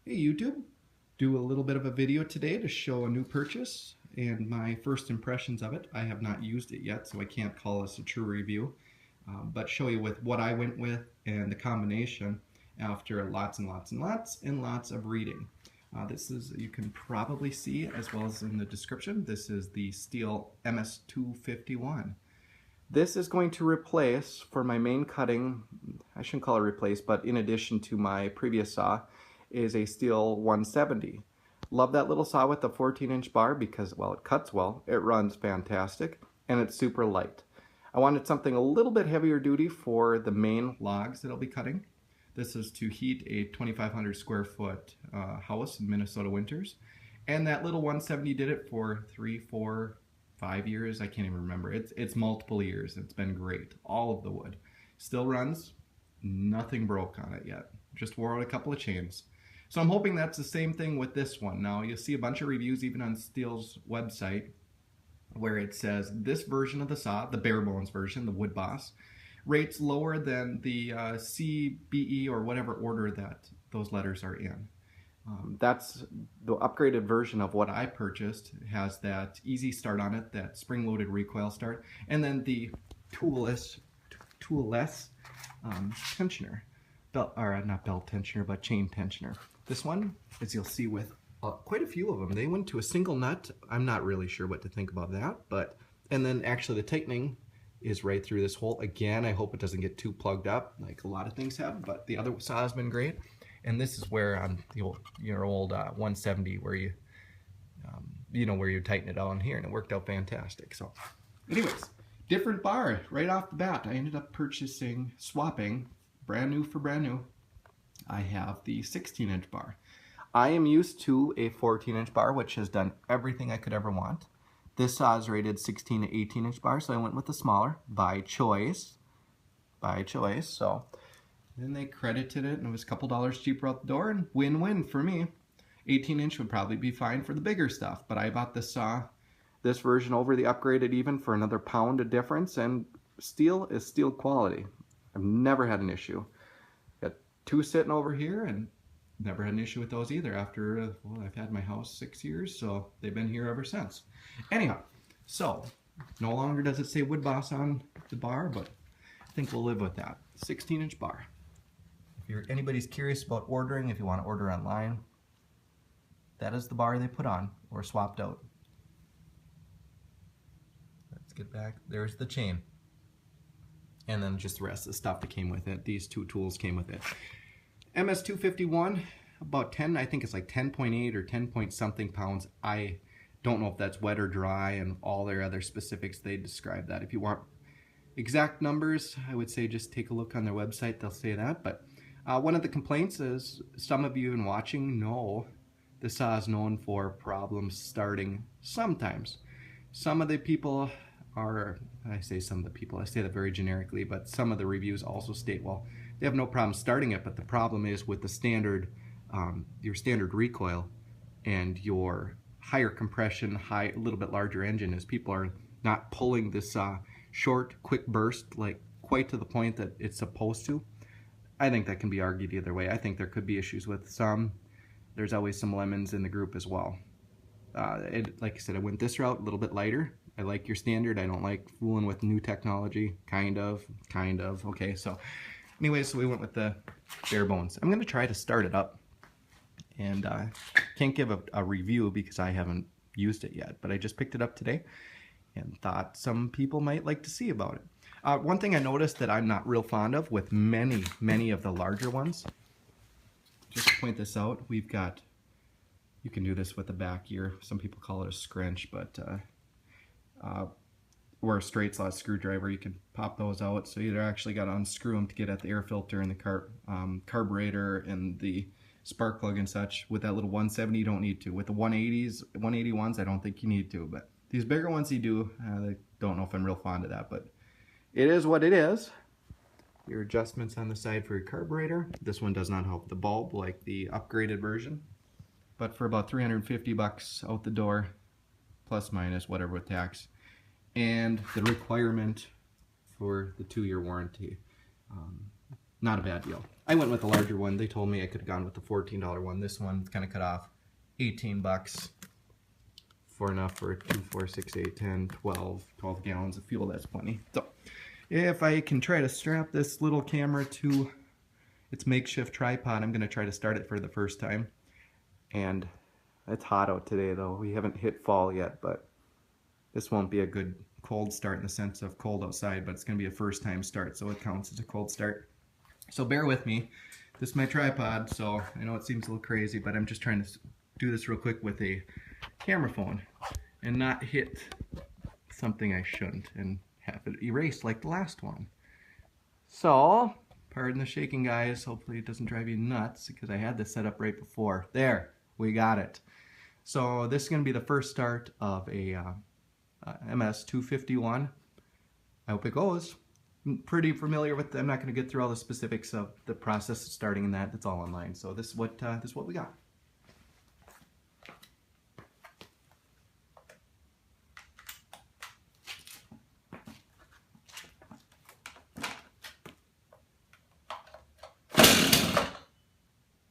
Hey YouTube, do a little bit of a video today to show a new purchase and my first impressions of it. I have not used it yet, so I can't call this a true review, but show you with what I went with and the combination after lots and lots and lots and lots of reading. This is, you can probably see as well as in the description, this is the STIHL MS 251. This is going to replace, for my main cutting, I shouldn't call it replace, but in addition to my previous saw, is a STIHL 170. Love that little saw with the 14-inch bar because, well, it cuts well, it runs fantastic, and it's super light. I wanted something a little bit heavier duty for the main logs that I'll be cutting. This is to heat a 2,500 square foot house in Minnesota winters. And that little 170 did it for 3, 4, 5 years. I can't even remember. It's multiple years. It's been great. All of the wood. Still runs. Nothing broke on it yet. Just wore out a couple of chains. So I'm hoping that's the same thing with this one. Now you'll see a bunch of reviews even on STIHL's website where it says this version of the saw, the bare bones version, the Wood Boss, rates lower than the C, B, E, or whatever order that those letters are in. That's the upgraded version of what I purchased. It has that easy start on it, that spring-loaded recoil start, and then the toolless tensioner. Not belt tensioner, but chain tensioner. This one, as you'll see with quite a few of them, they went to a single nut. I'm not really sure what to think about that, and then actually the tightening is right through this hole. Again, I hope it doesn't get too plugged up like a lot of things have, but the other saw has been great. And this is where on the old, your old 170, where you, where you tighten it on here, and it worked out fantastic. So, anyways, different bar right off the bat. I ended up swapping, brand new for brand new. I have the 16-inch bar. I am used to a 14-inch bar, which has done everything I could ever want. This saw is rated 16 to 18-inch bar, so I went with the smaller by choice. So then they credited it, and it was a couple dollars cheaper out the door, and win-win for me. 18-inch would probably be fine for the bigger stuff, but I bought this saw, this version over the upgraded even for another pound of difference, and steel is steel quality. I've never had an issue. Got two sitting over here, and never had an issue with those either after, well, I've had my house 6 years, so they've been here ever since. Anyhow, so no longer does it say Wood Boss on the bar, but I think we'll live with that. 16-inch bar. If anybody's curious about ordering, if you want to order online, that is the bar they put on or swapped out. Let's get back. There's the chain. And then just the rest of the stuff that came with it. These two tools came with it. MS 251, about 10, I think it's like 10.8 or 10 point something pounds. I don't know if that's wet or dry, and all their other specifics, they describe that. If you want exact numbers, I would say just take a look on their website, they'll say that. But one of the complaints is, some of you in watching know the saw is known for problems starting sometimes. Some of the people are, I say some of the people, I say that very generically, but some of the reviews also state, well, they have no problem starting it, but the problem is with the standard, your standard recoil and your higher compression, a little bit larger engine, is people are not pulling this short, quick burst like quite to the point that it's supposed to. I think that can be argued either way. I think there could be issues with some. There's always some lemons in the group as well. Like I said, I went this route, a little bit lighter. I like your standard. I don't like fooling with new technology. Kind of. Okay, so anyways, so we went with the bare bones. I'm going to try to start it up. And can't give a review because I haven't used it yet. But I just picked it up today and thought some people might like to see about it. One thing I noticed that I'm not real fond of with many of the larger ones, just to point this out, we've got, you can do this with a back ear. Some people call it a scrunch, but or a straight slot screwdriver, you can pop those out. So you actually got to unscrew them to get at the air filter and the carburetor and the spark plug and such. With that little 170, you don't need to. With the 180s, 181s, I don't think you need to. But these bigger ones, you do. I don't know if I'm real fond of that, but it is what it is. Your adjustments on the side for your carburetor. This one does not help the bulb like the upgraded version. But for about 350 bucks out the door, plus minus, whatever with tax. And the requirement for the 2-year warranty. not a bad deal. I went with the larger one. They told me I could have gone with the $14 one. This one kind of cut off 18 bucks for enough for 2, 4, 6, 8, 10, 12 gallons of fuel. That's plenty. So if I can try to strap this little camera to its makeshift tripod, I'm going to try to start it for the first time. And it's hot out today though. We haven't hit fall yet, but this won't be a good cold start in the sense of cold outside, but it's going to be a first time start, so it counts as a cold start. So bear with me. This is my tripod, so I know it seems a little crazy, but I'm just trying to do this real quick with a camera phone and not hit something I shouldn't and have it erased like the last one. So, pardon the shaking, guys. Hopefully it doesn't drive you nuts because I had this set up right before. There, we got it. So this is going to be the first start of a MS-251. I hope it goes. I'm pretty familiar with I'm not going to get through all the specifics of the process of starting in that. It's all online. So this is what we got.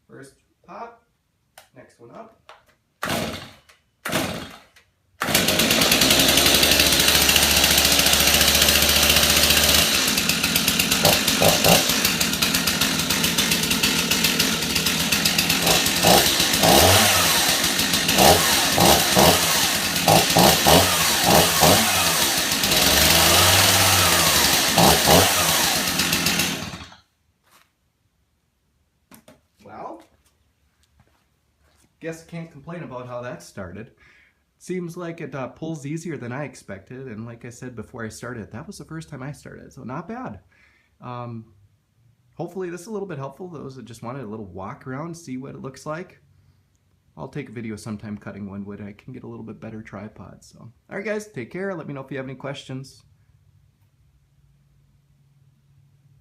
First pop, next one up. Well, guess can't complain about how that started. Seems like it pulls easier than I expected, and like I said before I started, that was the first time I started, so not bad. Hopefully this is a little bit helpful. Those that just wanted a little walk around, see what it looks like. I'll take a video sometime cutting one when I can get a little bit better tripod. So, all right guys, take care. Let me know if you have any questions.